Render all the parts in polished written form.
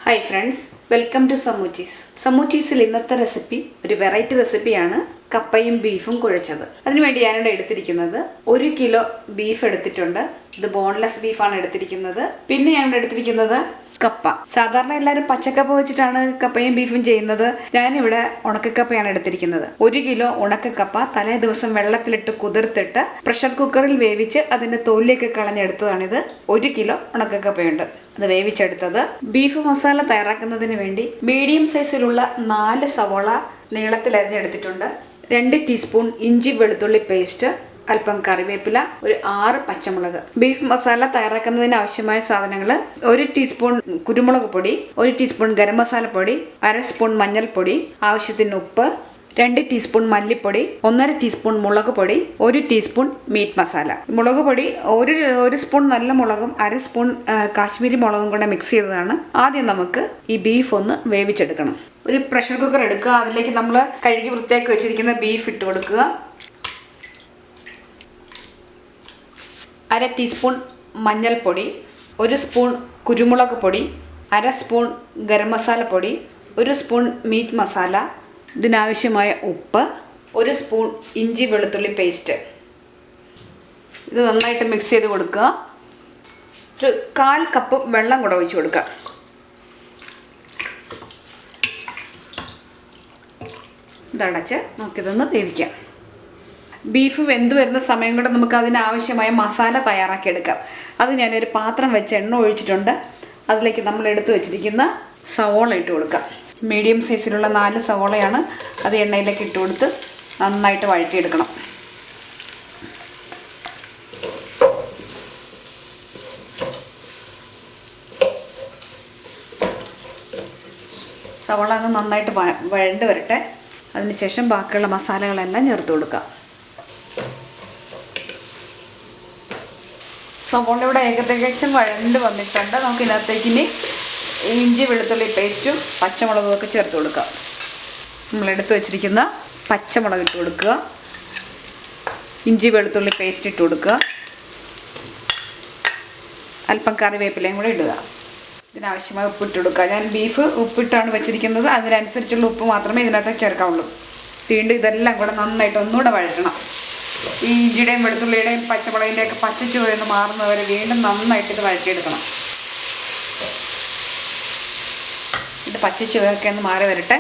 Hi friends, welcome to Samoochis. Samoochis ഇന്നത്തെ recipe ഒരു variety റെസിപ്പിയാണ് കപ്പയും ബീഫും കുഴച്ചത്. അതിനുവേണ്ടി ഞാനിവിടെ എടുത്തിരിക്കുന്നത് 1 കിലോ ബീഫ് എടുത്തിട്ടുണ്ട്. ഇത് ബോൺലെസ് ബീഫാണ് എടുത്തിരിക്കുന്നത്. പിന്നെ ഞാനിവിടെ എടുത്തിരിക്കുന്നത് കപ്പ. സാധാരണ എല്ലാവരും പച്ചക്കപ്പ വെച്ചിട്ടാണ് കപ്പയും ബീഫും ചെയ്യുന്നത്. ഞാനിവിടെ ഉണക്കക്കപ്പയാണ് എടുത്തിരിക്കുന്നത്. 1 കിലോ ഉണക്കക്കപ്പ തലേ ദിവസം വെള്ളത്തിലിട്ട് കുതിർത്തിട്ട് പ്രഷർ കുക്കറിൽ വേവിച്ച് അതിന്റെ തൊലിയൊക്കെ കളഞ്ഞെടുത്തതാണിത്. 1 കിലോ ഉണക്കക്കപ്പയുണ്ട്. അത് വേവിച്ചെടുത്തത്. ബീഫ് മസാല തയ്യാറാക്കുന്നതിന് വേണ്ടി മീഡിയം സൈസിലുള്ള 4 സവോള നീളത്തിൽ അരിഞ്ഞെടുത്തിട്ടുണ്ട്. 2 ടീസ്പൂൺ ഇഞ്ചി വെളുത്തുള്ളി പേസ്റ്റ്, അല്പം കറിവേപ്പില, ഒരു 6 പച്ചമുളക്. ബീഫ് മസാല തയ്യാറാക്കുന്നതിന് ആവശ്യമായ സാധനങ്ങൾ: 1 ടീസ്പൂൺ കുരുമുളക് പൊടി, 1 ടീസ്പൂൺ ഗരം മസാല പൊടി, 1/2 സ്പൂൺ മഞ്ഞൾപ്പൊടി, ആവശ്യത്തിന് ഉപ്പ്, 2 ടീസ്പൂൺ മല്ലിപ്പൊടി, 1/2 ടീസ്പൂൺ മുളക് പൊടി, 1 ടീസ്പൂൺ മീറ്റ് മസാല. മുളക് പൊടി ഒരു സ്പൂൺ നല്ല മുളകും 1/2 സ്പൂൺ കാശ്മീരി മുളകും കൂടെ മിക്സ് ചെയ്തതാണ്. ആദ്യം നമുക്ക് ഈ ബീഫ് ഒന്ന് വേവിച്ചെടുക്കണം. ഒരു പ്രഷർ കുക്കർ എടുക്കുക. അതിലേക്ക് നമ്മൾ കഴുകി വൃത്തിയാക്കി വെച്ചിരിക്കുന്ന ബീഫ് ഇട്ട് കൊടുക്കുക. 1/2 ടീസ്പൂൺ മഞ്ഞൾപ്പൊടി, 1 സ്പൂൺ കുരുമുളക് പൊടി, 1/2 സ്പൂൺ ഗരം മസാല പൊടി, 1 സ്പൂൺ മീറ്റ് മസാല, ഇതിനാവശ്യമായ ഉപ്പ്, 1 സ്പൂൺ ഇഞ്ചി വെളുത്തുള്ളി പേസ്റ്റ്. ഇത് നന്നായിട്ട് മിക്സ് ചെയ്ത് കൊടുക്കുക. ഒരു 1/4 കപ്പ് വെള്ളം കൂടെ ഒഴിച്ച് കൊടുക്കുക. ഇതടച്ച് നമുക്കിതൊന്ന് വേവിക്കാം. ബീഫ് വെന്ത് വരുന്ന സമയം കൊണ്ട് നമുക്ക് അതിനാവശ്യമായ മസാല തയ്യാറാക്കിയെടുക്കാം. അത് ഞാനൊരു പാത്രം വെച്ച് എണ്ണ ഒഴിച്ചിട്ടുണ്ട്. അതിലേക്ക് നമ്മൾ എടുത്തു വെച്ചിരിക്കുന്ന സവോള ഇട്ട് കൊടുക്കാം. മീഡിയം സൈസിലുള്ള 4 സവോളയാണ്. അത് എണ്ണയിലേക്ക് ഇട്ട് കൊടുത്ത് നന്നായിട്ട് വഴറ്റിയെടുക്കണം. സവോള ഒന്ന് നന്നായിട്ട് വഴണ്ട് വരട്ടെ. അതിനുശേഷം ബാക്കിയുള്ള മസാലകളെല്ലാം ചേർത്ത് കൊടുക്കാം. സവോള ഇവിടെ ഏകദേശം വഴണ്ട് വന്നിട്ടുണ്ട്. നമുക്ക് ഇതിനകത്തേക്ക് ഇനി ഇഞ്ചി വെളുത്തുള്ളി പേസ്റ്റും പച്ചമുളകും ഒക്കെ ചേർത്ത് കൊടുക്കാം. നമ്മളെടുത്ത് വെച്ചിരിക്കുന്ന പച്ചമുളക് ഇട്ട് കൊടുക്കുക. ഇഞ്ചി വെളുത്തുള്ളി പേസ്റ്റ് ഇട്ട് കൊടുക്കുക. അല്പം കറിവേപ്പിലയും കൂടെ ഇടുക. ഇതിനാവശ്യമായ ഉപ്പിട്ട് കൊടുക്കുക. ഞാൻ ബീഫ് ഉപ്പിട്ടാണ് വെച്ചിരിക്കുന്നത്. അതിനനുസരിച്ചുള്ള ഉപ്പ് മാത്രമേ ഇതിനകത്ത് ചേർക്കാവുള്ളൂ. വീണ്ടും ഇതെല്ലാം കൂടെ നന്നായിട്ട് ഒന്നുകൂടെ വഴറ്റണം. ഈ ഇഞ്ചിയുടെയും വെളുത്തുള്ളിയുടെയും പച്ചമുളകിൻ്റെയൊക്കെ പച്ചച്ചുവയൊന്ന് മാറുന്നവരെ വീണ്ടും നന്നായിട്ട് ഇത് വഴറ്റിയെടുക്കണം. ഇത് പച്ചച്ചുവയൊക്കെ ഒന്ന് മാറി വരട്ടെ.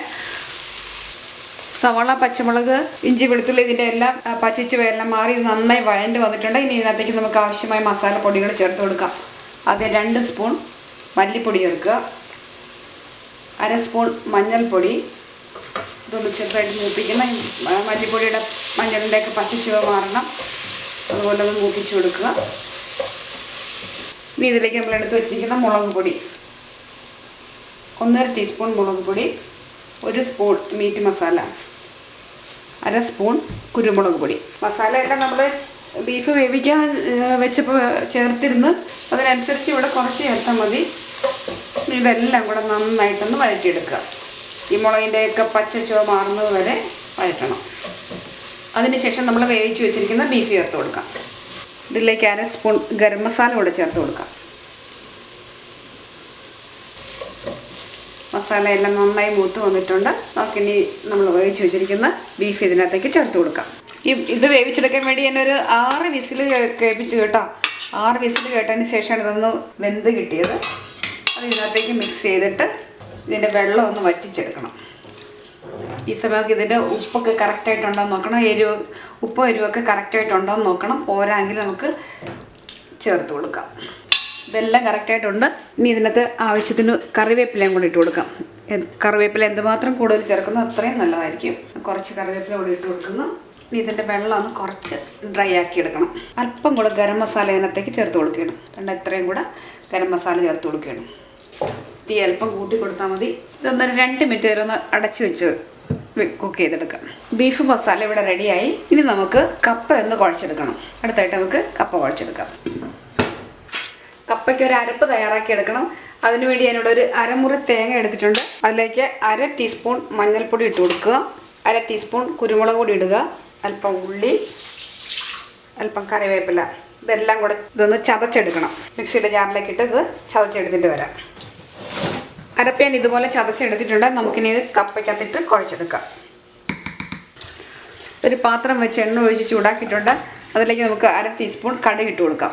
സവാള, പച്ചമുളക്, ഇഞ്ചി, വെളുത്തുള്ളി ഇതിൻ്റെ എല്ലാം പച്ചച്ചുവയെല്ലാം മാറി ഇത് നന്നായി വഴണ്ട് വന്നിട്ടുണ്ട്. ഇനി ഇതിനകത്തേക്ക് നമുക്ക് ആവശ്യമായ മസാല പൊടികൾ ചേർത്ത് കൊടുക്കാം. ആദ്യം 2 സ്പൂൺ മല്ലിപ്പൊടി ചേർക്കുക. 1/2 സ്പൂൺ മഞ്ഞൾപ്പൊടി. ഇതൊന്ന് ചെറുതായിട്ട് മൂപ്പിക്കുന്ന മല്ലിപ്പൊടിയുടെ മഞ്ഞളിൻ്റെയൊക്കെ പച്ചച്ചുവ മാറണം. അതുപോലെ ഒന്ന് മൂപ്പിച്ച് കൊടുക്കുക. ഇനി ഇതിലേക്ക് നമ്മൾ എടുത്ത് വെച്ചിരിക്കുന്ന മുളക് പൊടി, 1/2 ടീസ്പൂൺ മുളക് പൊടി, 1 സ്പൂൺ മീറ്റ് മസാല, 1/2 സ്പൂൺ കുരുമുളക് പൊടി. മസാലയെല്ലാം നമ്മൾ ബീഫ് വേവിക്കാൻ വെച്ചപ്പോൾ ചേർത്തിരുന്ന് അതിനനുസരിച്ച് ഇവിടെ കുറച്ച് ചേർത്താൽ മതി. ഇതെല്ലാം കൂടെ നന്നായിട്ടൊന്ന് വഴറ്റിയെടുക്കുക. ഈ മുളകിൻ്റെയൊക്കെ പച്ചച്ചുവ മാറുന്നത് വരെ വഴറ്റണം. അതിനുശേഷം നമ്മൾ വേവിച്ച് വെച്ചിരിക്കുന്ന ബീഫ് ചേർത്ത് കൊടുക്കാം. ഇതിലേക്ക് 1/2 സ്പൂൺ ഗരം മസാല കൂടെ ചേർത്ത് കൊടുക്കാം. മസാലയെല്ലാം നന്നായി മൂത്ത് വന്നിട്ടുണ്ട്. നമുക്കിനി നമ്മൾ വേവിച്ച് വെച്ചിരിക്കുന്ന ബീഫ് ഇതിനകത്തേക്ക് ചേർത്ത് കൊടുക്കാം. ഇത് വേവിച്ചെടുക്കാൻ വേണ്ടി ഞാനൊരു 6 വിസിൽ കേൾപ്പിച്ചു കേട്ടോ. 6 വിസിൽ കേട്ടതിന് ശേഷമാണ് ഇതൊന്ന് വെന്ത് കിട്ടിയത്. അത് ഇതിനകത്തേക്ക് മിക്സ് ചെയ്തിട്ട് ഇതിൻ്റെ വെള്ളം ഒന്ന് വറ്റിച്ചെടുക്കണം. ഈ സമയമൊക്കെ ഇതിൻ്റെ ഉപ്പൊക്കെ കറക്റ്റായിട്ടുണ്ടോ എന്ന് നോക്കണം. ഉപ്പും എരിവൊക്കെ കറക്റ്റായിട്ടുണ്ടോ എന്ന് നോക്കണം. പോരാങ്കിൽ നമുക്ക് ചേർത്ത് കൊടുക്കാം. ഇതെല്ലാം കറക്റ്റായിട്ടുണ്ട്. ഇനി ഇതിനകത്ത് ആവശ്യത്തിന് കറിവേപ്പിലയും കൂടി ഇട്ട് കൊടുക്കാം. കറിവേപ്പില എന്തുമാത്രം കൂടുതൽ ചേർക്കുന്നോ അത്രയും നല്ലതായിരിക്കും. കുറച്ച് കറിവേപ്പില കൂടി ഇട്ട് കൊടുക്കുന്നു. ഇനി ഇതിൻ്റെ വെള്ളം ഒന്ന് കുറച്ച് ഡ്രൈ ആക്കി എടുക്കണം. അല്പം കൂടെ ഗരം മസാല ഇതിനകത്തേക്ക് ചേർത്ത് കൊടുക്കണം. ഇത്രയും കൂടെ ഗരം മസാല ചേർത്ത് കൊടുക്കണം. തീ അല്പം കൂട്ടി കൊടുത്താൽ മതി. ഇതൊന്നൊരു 2 മിനിറ്റ് വരെ ഒന്ന് അടച്ച് വെച്ച് കുക്ക് ചെയ്തെടുക്കാം. ബീഫ് മസാല ഇവിടെ റെഡിയായി. ഇനി നമുക്ക് കപ്പ ഒന്ന് കുഴച്ചെടുക്കണം. അടുത്തായിട്ട് നമുക്ക് കപ്പ കുഴച്ചെടുക്കാം. കപ്പയ്ക്ക് ഒരു അരപ്പ് തയ്യാറാക്കി എടുക്കണം. അതിനുവേണ്ടി ഞാനിവിടെ ഒരു അരമുറി തേങ്ങ എടുത്തിട്ടുണ്ട്. അതിലേക്ക് 1/2 ടീസ്പൂൺ മഞ്ഞൾപ്പൊടി ഇട്ട് കൊടുക്കുക. 1/2 ടീസ്പൂൺ കുരുമുളക് പൊടി ഇടുക. അല്പം ഉള്ളി, അല്പം കറിവേപ്പില. ഇതെല്ലാം കൂടെ ഇതൊന്ന് ചതച്ചെടുക്കണം. മിക്സിയുടെ ജാറിലേക്ക് ഇട്ട് ഇത് ചതച്ചെടുത്തിട്ട് വരാം. അരപ്പ് ഞാൻ ഇതുപോലെ ചതച്ചെടുത്തിട്ടുണ്ട്. നമുക്കിനി ഇത് കപ്പയ്ക്കകത്തിട്ട് കുഴച്ചെടുക്കാം. ഒരു പാത്രം വെച്ച് എണ്ണ ഒഴിച്ച് ചൂടാക്കിയിട്ടുണ്ട്. അതിലേക്ക് നമുക്ക് 1/2 ടീസ്പൂൺ കടുക് ഇട്ട് കൊടുക്കാം.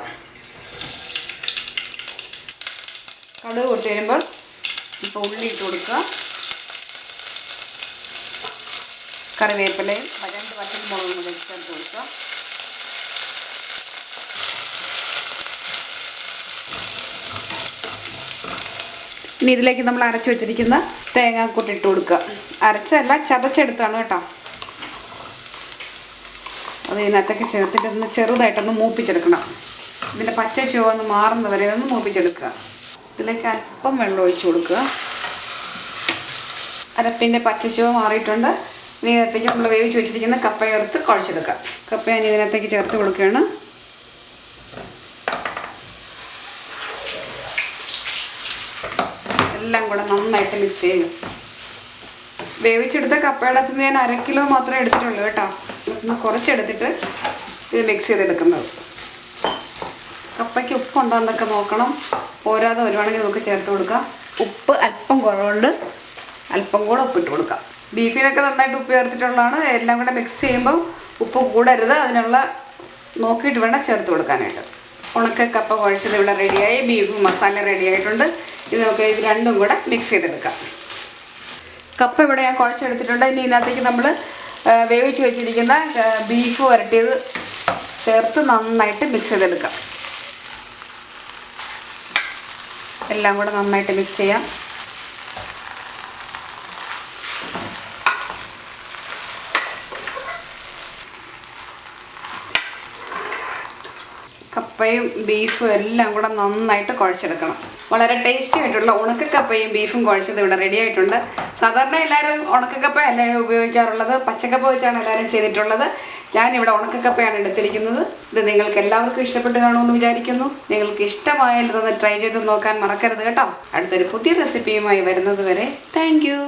കടുക് പൊട്ടി വരുമ്പോൾ ഇപ്പോൾ ഉള്ളി ഇട്ട് കൊടുക്കുക. കറിവേപ്പിലയും 2 വറ്റൽമുളകും കൂടി ചേർത്ത് കൊടുക്കുക. ഇനി ഇതിലേക്ക് നമ്മൾ അരച്ച് വെച്ചിരിക്കുന്ന തേങ്ങാക്കൂട്ട് ഇട്ട് കൊടുക്കുക. അരച്ചല്ല, ചതച്ചെടുത്താണ് കേട്ടോ. അത് ഇതിനകത്തൊക്കെ ചേർത്തിട്ട് ഒന്ന് ചെറുതായിട്ടൊന്ന് മൂപ്പിച്ചെടുക്കണം. ഇതിൻ്റെ പച്ച ചുവ ഒന്ന് മാറുന്ന വരെ ഒന്ന് മൂപ്പിച്ചെടുക്കുക. ഇതിലേക്ക് അല്പം വെള്ളം ഒഴിച്ച് കൊടുക്കുക. അരപ്പിൻ്റെ പച്ച ചുവ മാറിയിട്ടുണ്ട്. ഇനി ഇതിനകത്തേക്ക് നമ്മൾ വേവിച്ച് വെച്ചിരിക്കുന്ന കപ്പ ചേർത്ത് കുഴച്ചെടുക്കാം. കപ്പ ഞാൻ ഇതിനകത്തേക്ക് ചേർത്ത് കൊടുക്കുകയാണ്. എല്ലാം കൂടെ നന്നായിട്ട് മിക്സ് ചെയ്യും. വേവിച്ചെടുത്ത കപ്പയുടെ അകത്ത് ഞാൻ 1/2 കിലോ മാത്രമേ എടുത്തിട്ടുള്ളൂ കേട്ടോ. ഒന്ന് കുറച്ചെടുത്തിട്ട് ഇത് മിക്സ് ചെയ്തെടുക്കുന്നത്. കപ്പയ്ക്ക് ഉപ്പുണ്ടോയെന്നൊക്കെ നോക്കണം. പോരാതെ വരുവാണെങ്കിൽ നമുക്ക് ചേർത്ത് കൊടുക്കാം. ഉപ്പ് അല്പം കുറവുണ്ട്, അല്പം കൂടെ ഉപ്പിട്ട് കൊടുക്കാം. ബീഫിനൊക്കെ നന്നായിട്ട് ഉപ്പ് ചേർത്തിട്ടുള്ളതാണ്. എല്ലാം കൂടെ മിക്സ് ചെയ്യുമ്പോൾ ഉപ്പ് കൂടരുത്. അതിനുള്ള നോക്കിയിട്ട് വേണം ചേർത്ത് കൊടുക്കാനായിട്ട്. ഉണക്ക കപ്പ കുഴച്ചത് ഇവിടെ റെഡിയായി. ബീഫ് മസാല റെഡി ആയിട്ടുണ്ട്. ഇത് നമുക്ക് ഇത് രണ്ടും കൂടെ മിക്സ് ചെയ്തെടുക്കാം. കപ്പ ഇവിടെ ഞാൻ കുഴച്ചെടുത്തിട്ടുണ്ട്. ഇനി ഇതിനകത്തേക്ക് നമ്മൾ വേവിച്ച് വെച്ചിരിക്കുന്ന ബീഫ് വരട്ടിയത് ചേർത്ത് നന്നായിട്ട് മിക്സ് ചെയ്തെടുക്കാം. എല്ലാം കൂടെ നന്നായിട്ട് മിക്സ് ചെയ്യാം. കപ്പയും ബീഫും എല്ലാം കൂടെ നന്നായിട്ട് കുഴച്ചെടുക്കണം. വളരെ ടേസ്റ്റി ആയിട്ടുള്ള ഉണക്കക്കപ്പയും ബീഫും കുഴച്ചത് ഇവിടെ റെഡി ആയിട്ടുണ്ട്. സാധാരണ എല്ലാവരും ഉണക്കക്കപ്പ എല്ലാവരും ഉപയോഗിക്കാറുള്ളത്. പച്ചക്കപ്പ വെച്ചാണ് എല്ലാവരും ചെയ്തിട്ടുള്ളത്. ഞാനിവിടെ ഉണക്കക്കപ്പയാണ് എടുത്തിരിക്കുന്നത്. ഇത് നിങ്ങൾക്ക് എല്ലാവർക്കും ഇഷ്ടപ്പെട്ട് കാണുമെന്ന് വിചാരിക്കുന്നു. നിങ്ങൾക്ക് ഇഷ്ടമായാലും ഇതൊന്ന് ട്രൈ ചെയ്ത് നോക്കാൻ മറക്കരുത് കേട്ടോ. അടുത്തൊരു പുതിയ റെസിപ്പിയുമായി വരുന്നത് വരെ താങ്ക് യു.